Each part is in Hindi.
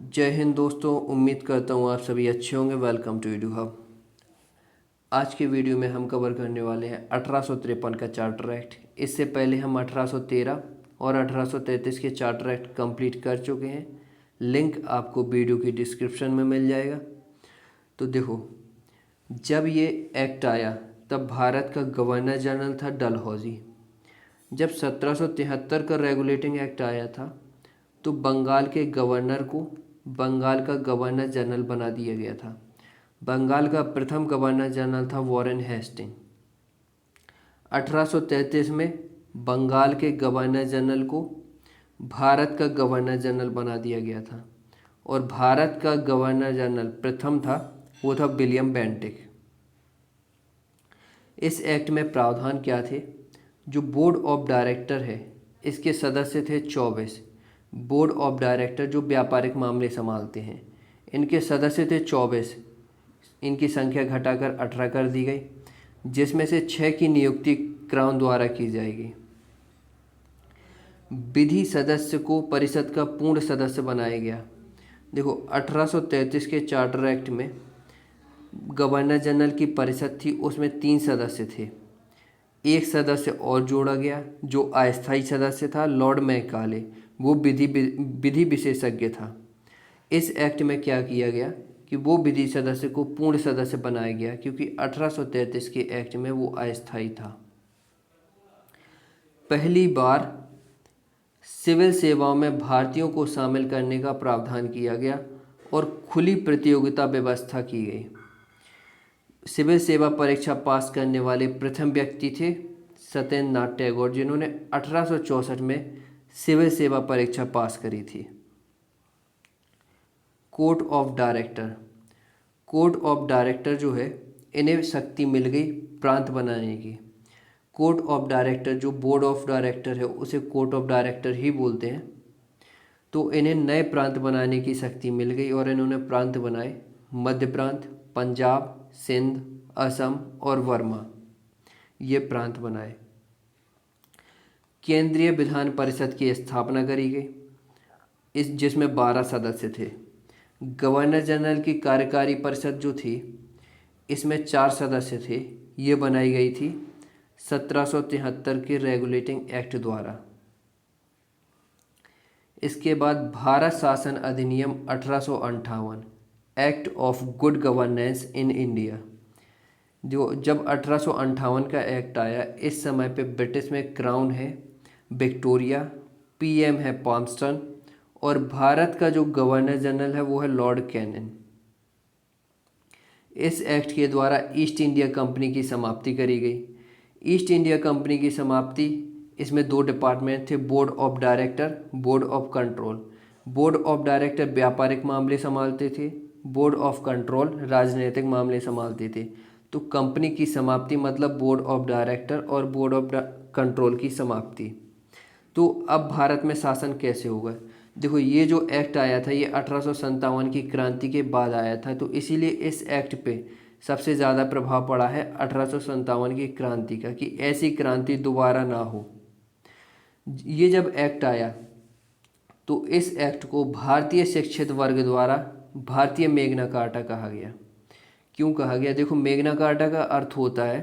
जय हिंद दोस्तों, उम्मीद करता हूँ आप सभी अच्छे होंगे। Welcome to Edu Hub. आज के वीडियो में हम कवर करने वाले हैं 1853 का चार्टर एक्ट। इससे पहले हम 1813 और 1833 के चार्टर एक्ट कंप्लीट कर चुके हैं। लिंक आपको वीडियो की डिस्क्रिप्शन में मिल जाएगा। तो देखो, जब ये एक्ट आया तब भारत का गवर्नर जनरल था डलहौजी। जब 1773 का रेगुलेटिंग एक्ट आया था तो बंगाल के गवर्नर को बंगाल का गवर्नर जनरल बना दिया गया था। बंगाल का प्रथम गवर्नर जनरल था वॉरेन हेस्टिंग। 1833 में बंगाल के गवर्नर जनरल को भारत का गवर्नर जनरल बना दिया गया था और भारत का गवर्नर जनरल प्रथम था, वो था विलियम बेंटिक। इस एक्ट में प्रावधान क्या थे? जो बोर्ड ऑफ डायरेक्टर है, इसके सदस्य थे 24। बोर्ड ऑफ डायरेक्टर जो व्यापारिक मामले संभालते हैं, इनके सदस्य थे 24। इनकी संख्या घटाकर 18 कर दी गई, जिसमें से 6 की नियुक्ति क्राउन द्वारा की जाएगी। विधि सदस्य को परिषद का पूर्ण सदस्य बनाया गया। देखो, 1833 के चार्टर एक्ट में गवर्नर जनरल की परिषद थी, उसमें 3 सदस्य थे। एक सदस्य और जोड़ा गया जो अस्थायी सदस्य था, लॉर्ड मैकाले। वो विधि विशेषज्ञ था। इस एक्ट में क्या किया गया कि वो विधि सदस्य को पूर्ण सदस्य बनाया गया, क्योंकि 1833 के एक्ट में वो अस्थायी था। पहली बार सिविल सेवाओं में भारतीयों को शामिल करने का प्रावधान किया गया और खुली प्रतियोगिता व्यवस्था की गई। सिविल सेवा परीक्षा पास करने वाले प्रथम व्यक्ति थे सत्येंद्र नाथ टैगोर, जिन्होंने 1864 में सिविल सेवा परीक्षा पास करी थी। Court of director. Court of director जो है, इन्हें शक्ति मिल गई प्रांत बनाने की। कोर्ट ऑफ डायरेक्टर जो बोर्ड ऑफ डायरेक्टर है, उसे कोर्ट ऑफ डायरेक्टर ही बोलते हैं। तो इन्हें नए प्रांत बनाने की शक्ति मिल गई और इन्होंने प्रांत बनाए मध्य प्रांत, पंजाब, सिंध, असम और वर्मा। ये प्रांत बनाए। केंद्रीय विधान परिषद की स्थापना करी गई, जिसमें 12 सदस्य थे। गवर्नर जनरल की कार्यकारी परिषद जो थी, इसमें 4 सदस्य थे। ये बनाई गई थी 1773 के रेगुलेटिंग एक्ट द्वारा। इसके बाद भारत शासन अधिनियम 1858, act of good governance in India. जो जब 1858 का एक्ट आया, इस समय पे ब्रिटिश में क्राउन है विक्टोरिया, पीएम है पाल्मस्टन और भारत का जो गवर्नर जनरल है वो है लॉर्ड कैनिंग। इस एक्ट के द्वारा ईस्ट इंडिया कंपनी की समाप्ति करी गई। ईस्ट इंडिया कंपनी की समाप्ति, इसमें 2 डिपार्टमेंट थे, board of director, board of control. Board of director व्यापारिक मामले संभालते थे, बोर्ड ऑफ कंट्रोल राजनीतिक मामले संभालते थे। तो कंपनी की समाप्ति मतलब बोर्ड ऑफ डायरेक्टर और बोर्ड ऑफ कंट्रोल की समाप्ति। तो अब भारत में शासन कैसे होगा? देखो, ये जो एक्ट आया था ये 1857 की क्रांति के बाद आया था, तो इसीलिए इस एक्ट पे सबसे ज़्यादा प्रभाव पड़ा है 1857 की क्रांति का, कि ऐसी क्रांति दोबारा ना हो। ये जब एक्ट आया तो इस एक्ट को भारतीय शिक्षित वर्ग द्वारा भारतीय मैग्ना कार्टा कहा गया। क्यों कहा गया? देखो, मैग्ना कार्टा का अर्थ होता है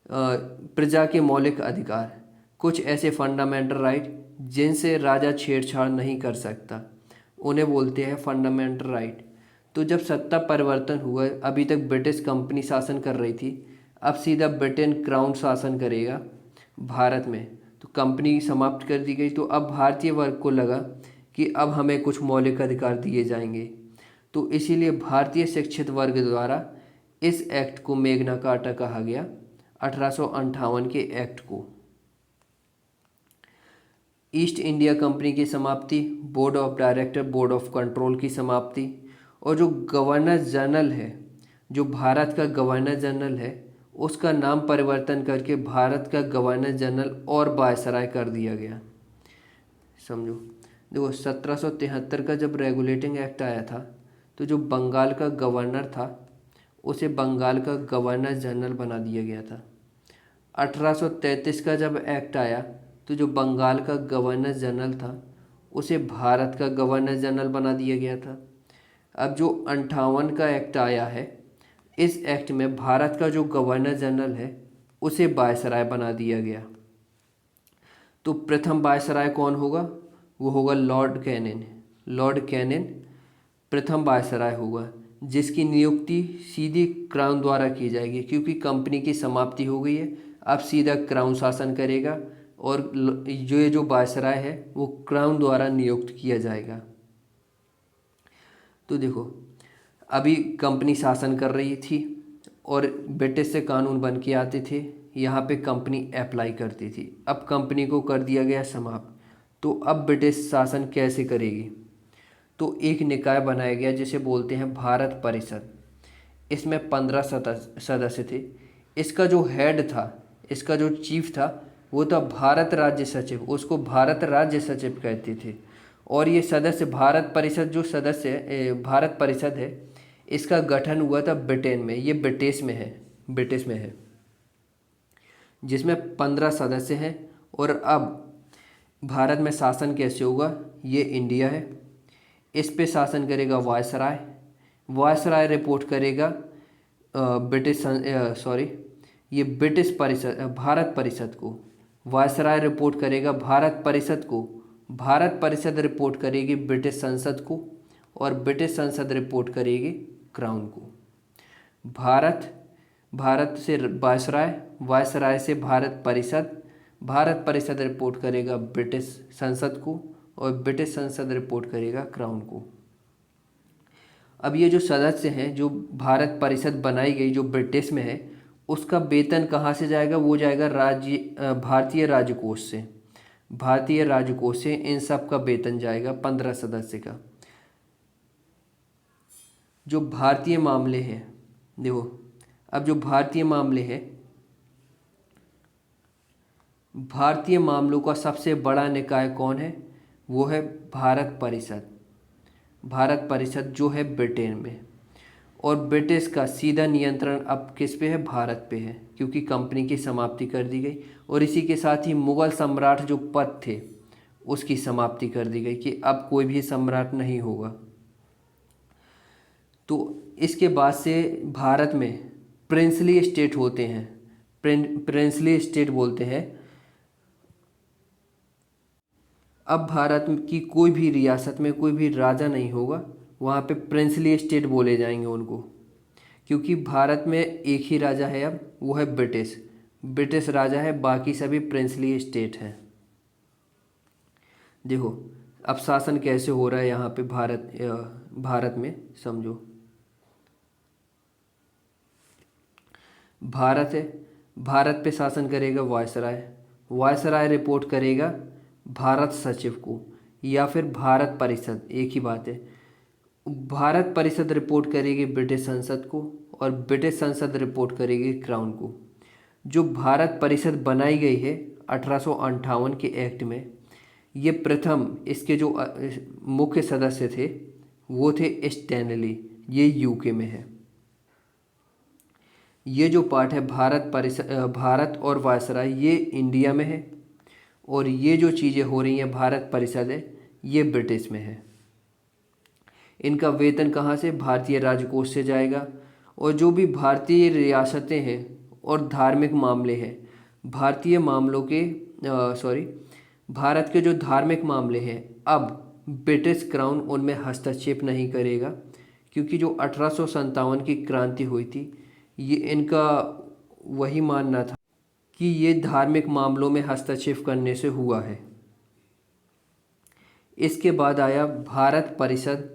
प्रजा के मौलिक अधिकार, कुछ ऐसे फंडामेंटल राइट जिनसे राजा छेड़छाड़ नहीं कर सकता, उन्हें बोलते हैं फंडामेंटल राइट। तो जब सत्ता परिवर्तन हुआ, अभी तक ब्रिटिश कंपनी शासन कर रही थी, अब सीधा ब्रिटेन क्राउन शासन करेगा भारत में, तो कंपनी समाप्त कर दी गई। तो अब भारतीय वर्ग को लगा कि अब हमें कुछ मौलिक अधिकार दिए जाएंगे, तो इसीलिए भारतीय शिक्षित वर्ग द्वारा इस एक्ट को मैग्ना कार्टा कहा गया, 1858 के एक्ट को। ईस्ट इंडिया कंपनी की समाप्ति, board of director, board of control की समाप्ति, और जो गवर्नर जनरल है, जो भारत का गवर्नर जनरल है, उसका नाम परिवर्तन करके भारत का गवर्नर जनरल और वायसराय कर दिया गया। समझो, देखो 1773 का जब रेगुलेटिंग एक्ट आया था तो जो बंगाल का गवर्नर था उसे बंगाल का गवर्नर जनरल बना दिया गया था। 1833 का जब एक्ट आया तो जो बंगाल का गवर्नर जनरल था उसे भारत का गवर्नर जनरल बना दिया गया था। अब जो 58 का एक्ट आया है, इस एक्ट में भारत का जो गवर्नर जनरल है उसे वायसराय बना दिया गया। तो प्रथम वायसराय कौन होगा? वो होगा लॉर्ड कैनिंग। लॉर्ड कैनिंग प्रथम वायसराय होगा, जिसकी नियुक्ति सीधी क्राउन द्वारा की जाएगी, क्योंकि कंपनी की समाप्ति हो गई है। अब सीधा क्राउन शासन करेगा और ये जो वायसराय है वो क्राउन द्वारा नियुक्त किया जाएगा। तो देखो, अभी कंपनी शासन कर रही थी और ब्रिटिश से कानून बन के आते थे, यहाँ पे कंपनी अप्लाई करती थी। अब कंपनी को कर दिया गया समाप्त, तो अब ब्रिटिश शासन कैसे करेगी? तो एक निकाय बनाया गया जिसे बोलते हैं भारत परिषद। इसमें 15 सदस्य थे। इसका जो हेड था, इसका जो चीफ था, वो था भारत राज्य सचिव। उसको भारत राज्य सचिव कहते थे। और ये सदस्य भारत परिषद, जो सदस्य भारत परिषद है, इसका गठन हुआ था ब्रिटेन में। ये ब्रिटिश में है, जिसमें 15 सदस्य हैं। और अब भारत में शासन कैसे होगा? ये इंडिया है, इस पे शासन करेगा वायसराय। वायसराय रिपोर्ट करेगा ये ब्रिटिश परिषद, भारत परिषद को। वायसराय रिपोर्ट करेगा भारत परिषद को। भारत परिषद रिपोर्ट करेगी ब्रिटिश संसद को, और ब्रिटिश संसद रिपोर्ट करेगी क्राउन को। भारत से वायसराय, वायसराय से भारत परिषद, भारत परिषद रिपोर्ट करेगा ब्रिटिश संसद को, और ब्रिटिश संसद रिपोर्ट करेगा क्राउन को। अब ये जो सदस्य हैं, जो भारत परिषद बनाई गई जो ब्रिटिश में है, उसका वेतन कहाँ से जाएगा? वो जाएगा भारतीय राजकोष से। भारतीय राजकोष से इन सब का वेतन जाएगा 15 सदस्य का। जो भारतीय मामले हैं, देखो, अब जो भारतीय मामले हैं, भारतीय मामलों का सबसे बड़ा निकाय कौन है? वो है भारत परिषद। भारत परिषद जो है ब्रिटेन में। और ब्रिटिश का सीधा नियंत्रण अब किस पे है? भारत पे है, क्योंकि कंपनी की समाप्ति कर दी गई। और इसी के साथ ही मुग़ल सम्राट जो पद थे उसकी समाप्ति कर दी गई, कि अब कोई भी सम्राट नहीं होगा। तो इसके बाद से भारत में प्रिंसली स्टेट होते हैं। प्रिंसली स्टेट बोलते हैं। अब भारत की कोई भी रियासत में कोई भी राजा नहीं होगा, वहाँ पे प्रिंसली स्टेट बोले जाएंगे उनको, क्योंकि भारत में एक ही राजा है अब, वो है ब्रिटिश राजा है, बाकी सभी प्रिंसली स्टेट हैं। देखो, अब शासन कैसे हो रहा है यहाँ पे भारत में, समझो। भारत है, भारत पे शासन करेगा वायसराय। वायसराय रिपोर्ट करेगा भारत सचिव को, या फिर भारत परिषद, एक ही बात है। भारत परिषद रिपोर्ट करेगी ब्रिटिश संसद को, और ब्रिटिश संसद रिपोर्ट करेगी क्राउन को। जो भारत परिषद बनाई गई है 1858 के एक्ट में, ये प्रथम, इसके जो मुख्य सदस्य थे वो थे स्टैनली, ये यूके में है। ये जो पार्ट है भारत और वायसराय, ये इंडिया में है। और ये जो चीज़ें हो रही हैं भारत परिषद है, ये ब्रिटिश में है। इनका वेतन कहाँ से? भारतीय राजकोष से जाएगा। और जो भी भारतीय रियासतें हैं और धार्मिक मामले हैं, भारत के जो धार्मिक मामले हैं, अब ब्रिटिश क्राउन उनमें हस्तक्षेप नहीं करेगा, क्योंकि जो 1857 की क्रांति हुई थी, ये इनका वही मानना था कि ये धार्मिक मामलों में हस्तक्षेप करने से हुआ है। इसके बाद आया भारत परिषद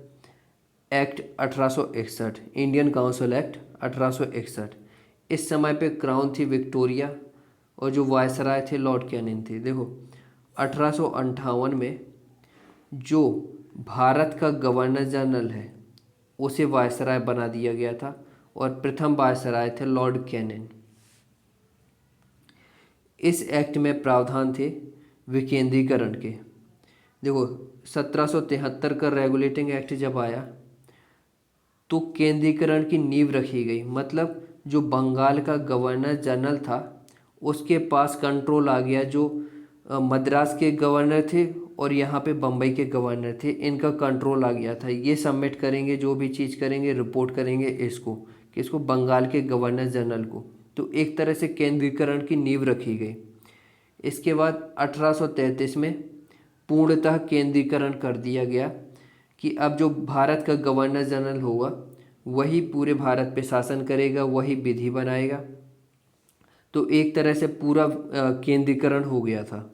एक्ट 1861, इंडियन काउंसिल एक्ट 1861। इस समय पे क्राउन थी विक्टोरिया, और जो वायसराय थे लॉर्ड कैनिंग थे। देखो, 1858 में जो भारत का गवर्नर जनरल है उसे वायसराय बना दिया गया था, और प्रथम वायसराय थे लॉर्ड कैनिंग। इस एक्ट में प्रावधान थे विकेंद्रीकरण के। देखो, 1773 का रेगुलेटिंग एक्ट जब आया तो केंद्रीकरण की नींव रखी गई। मतलब जो बंगाल का गवर्नर जनरल था उसके पास कंट्रोल आ गया। जो मद्रास के गवर्नर थे और यहाँ पे बम्बई के गवर्नर थे, इनका कंट्रोल आ गया था। ये सबमिट करेंगे, जो भी चीज़ करेंगे रिपोर्ट करेंगे इसको, किसको, बंगाल के गवर्नर जनरल को। तो एक तरह से केंद्रीकरण की नींव रखी गई। इसके बाद 1833 में पूर्णतः केंद्रीकरण कर दिया गया कि अब जो भारत का गवर्नर जनरल होगा वही पूरे भारत पे शासन करेगा, वही विधि बनाएगा। तो एक तरह से पूरा केंद्रीकरण हो गया था।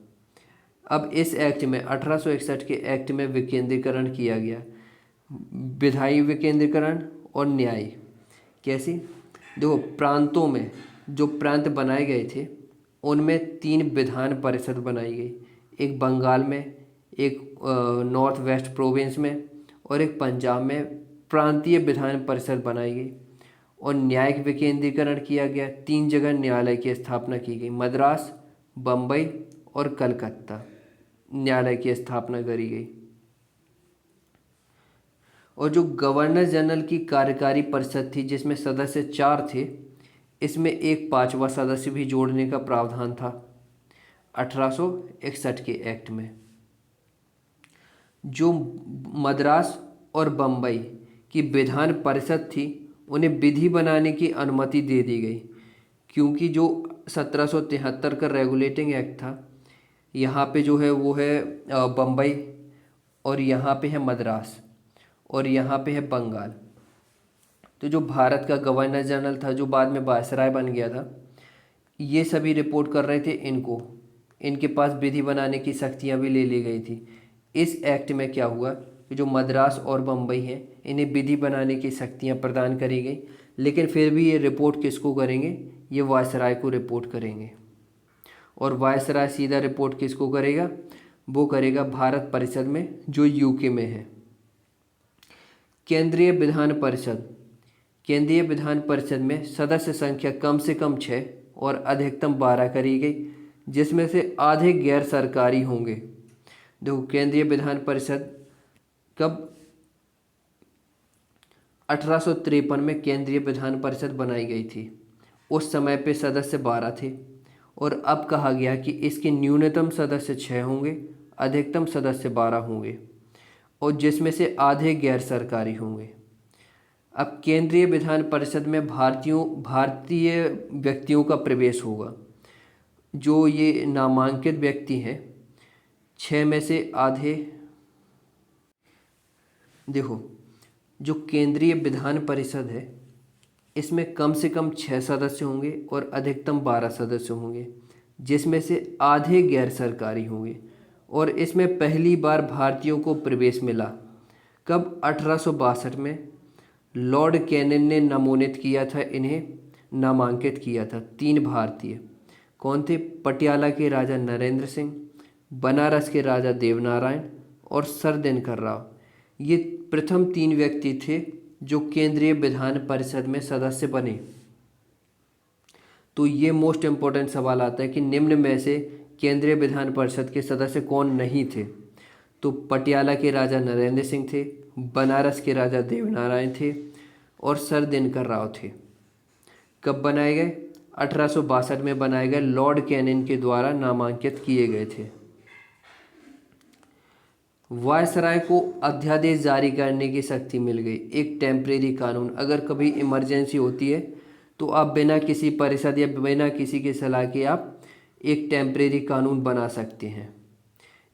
अब इस एक्ट में 1861 के एक्ट में विकेंद्रीकरण किया गया, विधायी विकेंद्रीकरण और न्यायी। कैसे, देखो प्रांतों में जो प्रांत बनाए गए थे उनमें 3 विधान परिषद बनाई गई, एक बंगाल में, एक नॉर्थ वेस्ट प्रोविंस में और एक पंजाब में प्रांतीय विधान परिषद बनाई गई। और न्यायिक विकेंद्रीकरण किया गया, 3 जगह न्यायालय की स्थापना की गई, मद्रास, बम्बई और कलकत्ता न्यायालय की स्थापना करी गई। और जो गवर्नर जनरल की कार्यकारी परिषद थी जिसमें सदस्य 4 थे, इसमें एक 5वां सदस्य भी जोड़ने का प्रावधान था 1861 के एक्ट में। जो मद्रास और बम्बई की विधान परिषद थी उन्हें विधि बनाने की अनुमति दे दी गई, क्योंकि जो 1773 का रेगुलेटिंग एक्ट था, यहाँ पे जो है वो है बम्बई, और यहाँ पे है मद्रास, और यहाँ पे है बंगाल। तो जो भारत का गवर्नर जनरल था, जो बाद में वायसराय बन गया था, ये सभी रिपोर्ट कर रहे थे इनको, इनके पास विधि बनाने की शक्तियाँ भी ले ली गई थी। इस एक्ट में क्या हुआ कि जो मद्रास और बम्बई हैं इन्हें विधि बनाने की शक्तियाँ प्रदान करी गई, लेकिन फिर भी ये रिपोर्ट किसको करेंगे, ये वायसराय को रिपोर्ट करेंगे। और वायसराय सीधा रिपोर्ट किसको करेगा, वो करेगा भारत परिषद में, जो यूके में है। केंद्रीय विधान परिषद, केंद्रीय विधान परिषद में सदस्य संख्या कम से कम 6 और अधिकतम 12 करी गई, जिसमें से आधे गैर सरकारी होंगे। देखो केंद्रीय विधान परिषद कब, 1853 में केंद्रीय विधान परिषद बनाई गई थी। उस समय पे सदस्य 12 थे, और अब कहा गया कि इसके न्यूनतम सदस्य 6 होंगे, अधिकतम सदस्य 12 होंगे, और जिसमें से आधे गैर सरकारी होंगे। अब केंद्रीय विधान परिषद में भारतीय व्यक्तियों का प्रवेश होगा। जो ये नामांकित व्यक्ति हैं, 6 में से आधे, देखो जो केंद्रीय विधान परिषद है इसमें कम से कम 6 सदस्य होंगे और अधिकतम 12 सदस्य होंगे, जिसमें से आधे गैर सरकारी होंगे। और इसमें पहली बार भारतीयों को प्रवेश मिला कब, 1862 में लॉर्ड कैनिंग ने नामोनित किया था, इन्हें नामांकित किया था। 3 भारतीय कौन थे, पटियाला के राजा नरेंद्र सिंह, बनारस के राजा देवनारायण और सर दिनकर राव। ये प्रथम 3 व्यक्ति थे जो केंद्रीय विधान परिषद में सदस्य बने। तो ये मोस्ट इम्पोर्टेंट सवाल आता है कि निम्न में से केंद्रीय विधान परिषद के सदस्य कौन नहीं थे। तो पटियाला के राजा नरेंद्र सिंह थे, बनारस के राजा देवनारायण थे और सर दिनकर राव थे। कब बनाए गए, 1862 में बनाए गए, लॉर्ड कैनिंग के द्वारा नामांकित किए गए थे। वायसराय को अध्यादेश जारी करने की शक्ति मिल गई, एक टेम्परेरी कानून। अगर कभी इमरजेंसी होती है तो आप बिना किसी परिषद या बिना किसी की सलाह के आप एक टेम्परेरी कानून बना सकते हैं,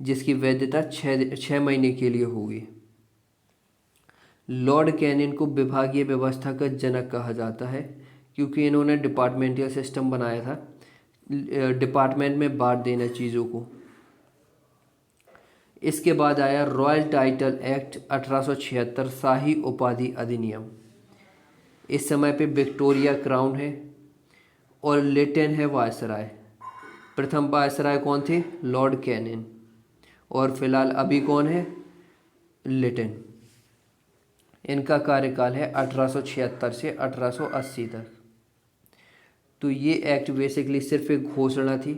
जिसकी वैधता 6 महीने के लिए होगी। लॉर्ड कैनिंग को विभागीय व्यवस्था का जनक कहा जाता है, क्योंकि इन्होंने डिपार्टमेंटल सिस्टम बनाया था, डिपार्टमेंट में बांट देना चीज़ों को। इसके बाद आया रॉयल टाइटल एक्ट 1876, शाही उपाधि अधिनियम। इस समय पे विक्टोरिया क्राउन है और लिटन है वायसराय। प्रथम वायसराय कौन थे, लॉर्ड कैनिंग, और फिलहाल अभी कौन है, लिटन। इनका कार्यकाल है 1876 से 1880 तक। तो ये एक्ट बेसिकली सिर्फ एक घोषणा थी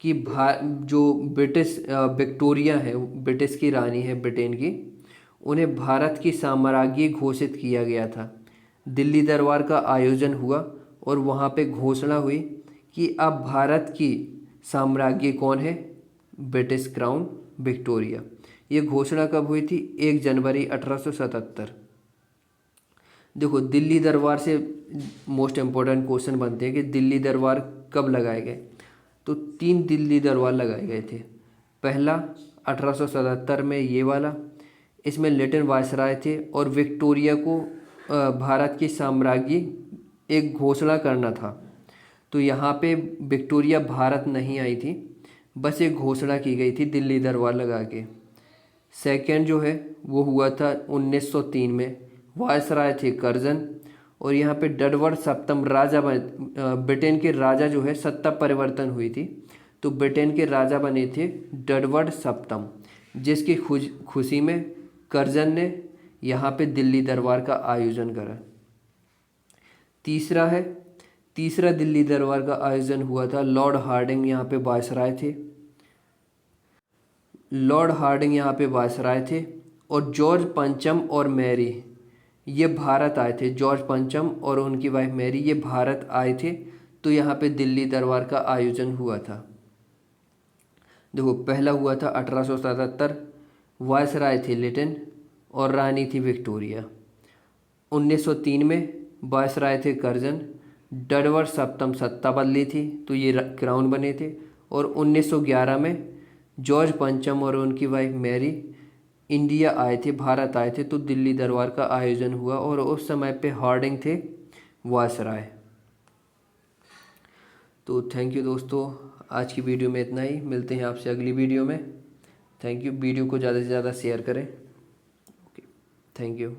कि जो ब्रिटिश विक्टोरिया है, ब्रिटिश की रानी है ब्रिटेन की, उन्हें भारत की साम्राज्ञी घोषित किया गया था। दिल्ली दरबार का आयोजन हुआ और वहाँ पे घोषणा हुई कि अब भारत की साम्राज्ञी कौन है, ब्रिटिश क्राउन विक्टोरिया। ये घोषणा कब हुई थी? 1 जनवरी 1877। देखो दिल्ली दरबार से मोस्ट इम्पोर्टेंट क्वेश्चन बनते हैं कि दिल्ली दरबार कब लगाए गए। तो 3 दिल्ली दरबार लगाए गए थे। पहला 1877 में ये वाला, इसमें लिटिल वायसराय थे और विक्टोरिया को भारत की साम्राज्ञी एक घोषणा करना था। तो यहाँ पे विक्टोरिया भारत नहीं आई थी, बस एक घोषणा की गई थी दिल्ली दरबार लगा के। सेकंड जो है वो हुआ था 1903 में, वायसराय थे कर्जन, और यहाँ पे डडवर्ड सप्तम राजा ब्रिटेन के राजा जो है सत्ता परिवर्तन हुई थी, तो ब्रिटेन के राजा बने थे डडवर्ड सप्तम, जिसकी खुशी में कर्जन ने यहाँ पे दिल्ली दरबार का आयोजन करा। तीसरा दिल्ली दरबार का आयोजन हुआ था, लॉर्ड हार्डिंग यहाँ पे वायसराय थे। और जॉर्ज पंचम और मैरी ये भारत आए थे। जॉर्ज पंचम और उनकी वाइफ मैरी ये भारत आए थे, तो यहाँ पे दिल्ली दरबार का आयोजन हुआ था। देखो पहला हुआ था 1877, वायसराय थे लिटिल और रानी थी विक्टोरिया। 1903 में वायसराय थे कर्जन, डडवर्ड सप्तम सत्ता बदली थी तो ये क्राउन बने थे। और 1911 में जॉर्ज पंचम और उनकी वाइफ मैरी इंडिया आए थे, भारत आए थे, तो दिल्ली दरबार का आयोजन हुआ और उस समय पे हार्डिंग थे वायसराय। तो थैंक यू दोस्तों, आज की वीडियो में इतना ही। मिलते हैं आपसे अगली वीडियो में। Thank you. वीडियो को ज़्यादा से ज़्यादा शेयर करें। Okay, thank you.